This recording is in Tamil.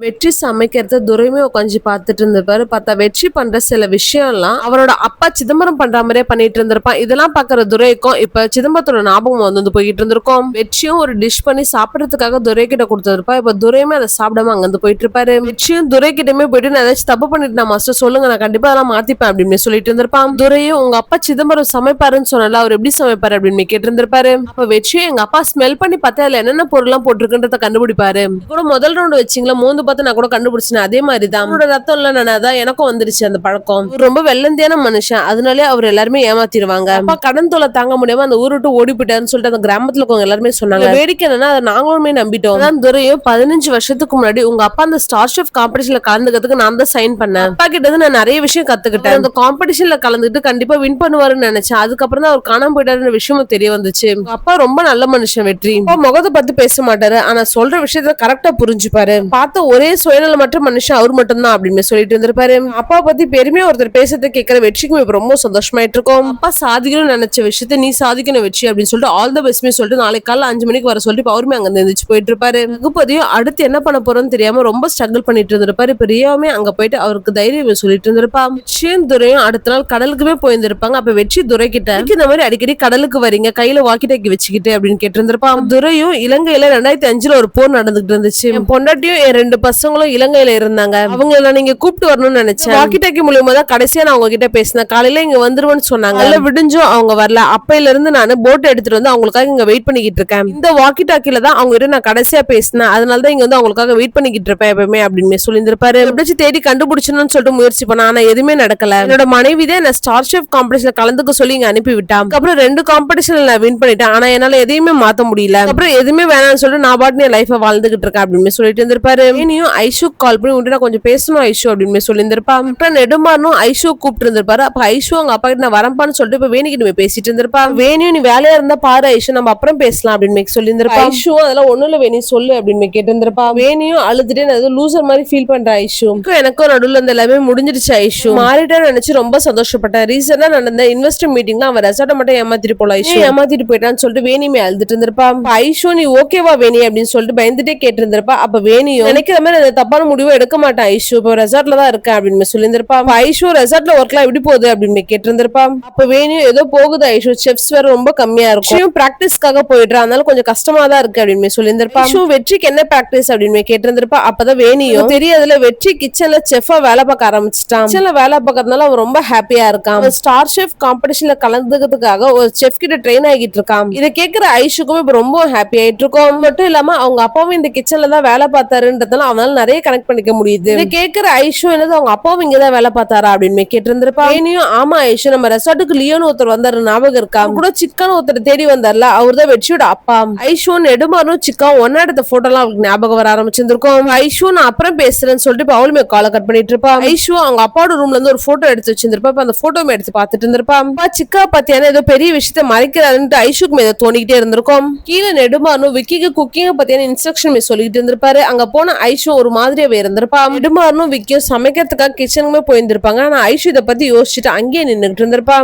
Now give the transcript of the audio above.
வெற்றி சமைக்கிறத துரையுமே உட்காந்து பார்த்துட்டு இருந்திருப்பாரு. பார்த்தா வெற்றி பண்ற சில விஷயம்லாம் அவரோட அப்பா சிதம்பரம் பண்ற மாதிரியே பண்ணிட்டு இருந்திருப்பான். இதெல்லாம் பாக்குற துரைக்கும் இப்ப சிதம்பரத்தோட ஞாபகம் வந்து போயிட்டு இருந்திருக்கும். வெற்றியும் ஒரு டிஷ் பண்ணி சாப்பிடறதுக்காக துரை கிட்ட கொடுத்துருப்பா. இப்ப துரையுமே அதை சாப்பிடாம அங்க இருந்து போயிட்டு இருப்பாரு. வெற்றியும் துரை கிட்டமே போயிட்டு நான் ஏதாச்சும் தப்பு பண்ணிட்டு மாஸ்டர் சொல்லுங்க, நான் கண்டிப்பா அதெல்லாம் மாத்திப்பேன் அப்படின்னு சொல்லிட்டு இருந்திருப்பான். துரையும் உங்க அப்பா சிதம்பரம் சமைப்பாருன்னு சொன்னால அவர் எப்படி சமைப்பாரு அப்படின்னு கேட்டு இருந்திருப்பாரு. அப்ப வெற்றியும் எங்க அப்பா ஸ்மெல் பண்ணி பார்த்தா அதுல என்னென்ன பொருள்லாம் போட்டிருக்குன்றத கண்டுபிடிப்பாரு. கூட முதல் ரவுண்ட் வச்சிங்களா மோந்து பார்த்து நான் கூட கண்டுபிடிச்சேன். அதே மாதிரிதான் அவரோட ரத்தம் இல்ல நானாதான் எனக்கும் வந்துருச்சு அந்த பழக்கம். ரொம்ப வெள்ளந்தியான மனுஷன், அதனாலே அவர் எல்லாருமே ஏமாத்திடுவாங்க. அப்பா கடன் தொலை தாங்க முடியாம அந்த ஊரு விட்டு ஓடி போயிட்டாருன்னு சொல்லிட்டு அந்த கிராமத்துல இருக்கவங்க எல்லாருமே சொன்னாங்க. வேடிக்கை என்னன்னா அதை நாங்களுமே நம்பிட்டோம். அதான் துரையும் 15 வருஷத்துக்கு முன்னாடி உங்க அப்பா அந்த ஸ்டார் ஷெஃப் காம்படிஷன்ல கலந்துக்கிறதுக்கு நான் தான் சைன் பண்ணேன். அப்பா கிட்ட நான் நிறைய விஷயம் கத்துக்கிட்டேன். அந்த காம்படிஷன்ல கலந்துட்டு கண்டிப்பா வின் பண்ணுவாருன்னு நினைச்சேன். அதுக்கப்புறம் தான் அவர் காணாம போயிட்டாருன்னு விஷயமும் தெரிய வந்துச்சு. அப்பா ரொம்ப நல்ல மனுஷன் வெற்றி. அப்பா முகத்தை பார்த்து பேச மாட்டாரு, ஆனா சொல்ற விஷயத்த கரெக்டா புரிஞ்சுப்பாரு. பார்த்த ஒரே சுயநலமற்ற மனுஷன் அவர் மட்டும் தான் அப்படின்னு சொல்லிட்டு இருந்திருப்பாரு. அப்பா பத்தி பெருமையா ஒருத்தர் பேசுறத கேட்கிற வெற்றிக்கும் இப்ப ரொம்ப சந்தோஷமாயிட்டு இருக்கும். அப்பா சாதிக்கணும்னு நினைச்ச விஷயத்த நீ சாதிக்கணும் வெற்றி அப்படின்னு சொல்லிட்டு ஆல் த பெஸ்ட்மே சொல்லிட்டு நாளைக்கு காலைல 5 மணிக்கு வர சொல்லிட்டு அவருமே அங்க இருந்துச்சு போயிட்டு இருப்பாரு. ரகுபதியும் அடுத்து என்ன பண்ண போறோம்னு தெரியாம ரொம்ப ஸ்ட்ரகிள் பண்ணிட்டு இருந்திருப்பாரு. இப்ப ரியாவுமே அங்க போயிட்டு அவருக்கு தைரியம் சொல்லிட்டு இருந்திருப்பா. வெற்றியும் துரையும் அடுத்த நாள் கடலுக்குமே போயிருந்திருப்பாங்க. அப்ப வெற்றி துரை கிட்ட இந்த மாதிரி அடிக்கடி கடலுக்கு வரீங்க கையில வாக்கி டாக்கி வச்சுக்கிட்டு அப்படின்னு கேட்டு இருந்திருப்பா. துரையும் இலங்கையில 2005 ஒரு போர் நடந்துகிட்டு இருந்துச்சு. பொண்டாட்டியும் 2 பசங்களும் இலங்கையில இருந்தாங்க. அவங்கள நீங்க கூப்பிட்டு வரணும்னு நினைச்சேன். வாக்கி டாக்கி மூலமா தான் கடைசியா நான் அவங்க கிட்ட பேசினேன். காலையில இங்க வந்துருவேன்னு சொன்னாங்க. விடிஞ்சும் அவங்க வரல. அப்பையில இருந்து நான் போட் எடுத்துட்டு வந்து அவங்களுக்காக இங்க வெயிட் பண்ணிக்கிட்டு இருக்கேன். இந்த வாக்கி டாக்கில தான் அவங்க கிட்ட நான் கடைசியா பேசினேன். அதனாலதான் இங்க வந்து அவங்களுக்காக வெயிட் பண்ணிக்கிட்டு இருப்பேன் எப்பவுமே அப்படின்னு சொல்லியிருந்திருப்பாரு. எப்படியாச்சும் தேடி கண்டுபிடிச்சணும்னு சொல்லிட்டு முயற்சி பண்ண, ஆனா எதுவுமே நடக்கல. என்னோட மனைவி தான் என்ன ஸ்டார் ஷெஃப் காம்படிஷன்ல கலந்துக்க சொல்லி இங்க அனுப்பி விட்டான். அப்புறம் 2 காம்படிஷன்ல நான் வின் பண்ணிட்டேன். ஆனா என்னால எதையுமே மாத்த முடியல. அப்புறம் எதுவுமே வேணாம்னு சொல்லிட்டு நான் பாட்டு என் லைஃபை வாழ்ந்துகிட்டு இருக்கேன் அப்படின்னு சொல்லிட்டு இருந்திருப்பாரு. இனியும் ஐஷு கால் பண்ணி உண்டு நான் கொஞ்சம் பேசணும் ஐஷு அப்படின்னு சொல்லியிருந்திருப்பா. அப்புறம் நெடுமாறனும் ஐஷு கூப்பிட்டு இருந்திருப்பாரு. அப்ப ஐஷு அவங்க அப்பா கிட்ட நான் வரப்பான்னு சொல்லிட்டு இப்ப வேணிக்கிட்டு பேசிட்டு இருந்திருப்பா. வேணியும் நீ வேலையா இருந்தா பாரு ஐஷு, நம்ம அப்புறம் பேசலாம் அப்படின்னு சொல்லியிருந்திருப்பா. ஐஷு அதெல்லாம் ஒண்ணும் இல்ல வேணி சொல்லு அப்படின்னு கேட்டு இருந்திருப்பா. வேணியும் அழுதுட்டே நான் லூசர் மாதிரி ஃபீல் பண்ற ஐஷு. எனக்கும் நடுவில் இருந்து எல்லாமே முடிஞ்சிருச்சு ஐஷு. மாறிட்டேன்னு நினைச்சு ரொம்ப சந்தோஷப்பட்டேன். ரீசெண்டா நடந்த இன்வெஸ்டர் மீட்டிங்ல அவன் ரெசார்ட்டை மட்டும் ஏமாத்திட்டு போல ஐஷு ஏமாத்திட்டு போயிட்டான்னு சொல்லிட்டு வேணியுமே அழுதுட்டு இருந்திருப்பா. ஐஷு நீ ஓகேவா வேணி அப்படின்னு சொல்லிட்டு பயந்துட்டே கேட்டு இருந்திருப்பா. அப்ப வேணியும் நினைக்கிற மாதிரி தப்பான முடிவும் எடுக்க மாட்டேன் ஐஷு, இப்போ ரெசார்ட்ல தான் இருக்கேன் அப்படின்னு சொல்லியிருந்திருப்பா. ஐஷு ரெசார்ட்ல ஒர்க்லாம் எப்படி போகுது அப்படின்னு கேட்டு இருந்திருப்பா. அப்ப வேணியும் ஏதோ போகுது ஐஷு, செஃப்ஸ் வேற ரொம்ப கம்மியா இருக்கும், பிராக்டிஸ்க்காக போயிடுறா, அதனால கொஞ்சம் கஷ்டமா தான் இருக்கு அப்படின்னு சொல்லியிருந்திருப்பா. ஐஷு வெற்றிக்கு என்ன பிராக்டிஸ் அப்படின்னு கேட்டு இருந்திருப்பா. அப்பதான் வேணியும் தெரியாதுல வெற்றி கிச்சன்ல செஃபா வேலை பார்க்க ஆரம்பிச்சிட்டான். கிச்சன்ல வேலை பார்க்கறதுனால அவன் ரொம்ப ஹாப்பியா இருக்கான். ஸ்டார் ஷெஃப் காம்படிஷன்ல கலந்துக்கிறதுக்காக ஒரு செஃப் கிட்ட ட்ரெயின் ஆகிட்டு இருக்கான். இதை கேட்கிற ஐஷுக்கும் இப்ப ரொம்ப ஹாப்பி ஆயிட்டு இருக்கும். மட்டும் இல்லாம அவங்க அப்பாவும் இந்த கிச்சன்ல தான் வேலை பார்த்தாருன்றதுனால அவனால நிறைய கனெக்ட் பண்ணிக்க முடியுது. இதை கேட்கிற ஐஷு என்னது அவங்க அப்பாவும் இங்கதான் வேலை பார்த்தாரா அப்படின்னு கேட்டு இருந்திருப்பா. வேணியும் ஆமா ஐஷு, நம்ம ரெசார்ட்டுக்கு லியோன்னு ஒருத்தர் வந்தாரு ஞாபகம் இருக்கா, கூட சிக்கான ஒருத்தர் தேடி வந்தார்ல, அவர் தான் வெற்றியோட அப்பா. ஐஷு நெடுமாறும் சிக்கா ஒன்னா எடுத்த போட்டோ எல்லாம் அவங்களுக்கு ஞாபகம் வர ஆரம்பிச்சிருக்கும். ஐஷு நான் அப்புறம் பேசுறேன்னு சொல்லிட்டு அவளுமே காலை கட் பண்ணிட்டு இருப்பா. ஐஷு அவங்க அப்பாவோட ரூம்ல இருந்து ஒரு போட்டோ எடுத்து வச்சிருந்திருப்பா. அந்த போட்டோ எடுத்து பார்த்துட்டு இருந்திருப்பா. சிக்கா பாத்தியான ஏதோ பெரிய விஷயத்த மறைக்கிறாருன்னு ஐஷுக்கு ஏதோ தோணிக்கிட்டே இருந்திருக்கும். கீழே நெடுமாறும் விக்கிக்கு குக்கிங் பத்தியான இன்ஸ்ட்ரக்ஷன் சொல்லிட்டு இருந்திருப்பாரு. அங்க போன ஐஷு ஒரு மாதிரியாவே இருந்திருப்பா. நெடுமாறும் விக்கியும் சமைக்கிறதுக்காக கிச்சனுமே போயிருந்திருப்பாங்க. ஆனா ஐஷு இதை பத்தி யோசிச்சுட்டு அங்கேயே நின்னுட்டு இருந்திருப்பா.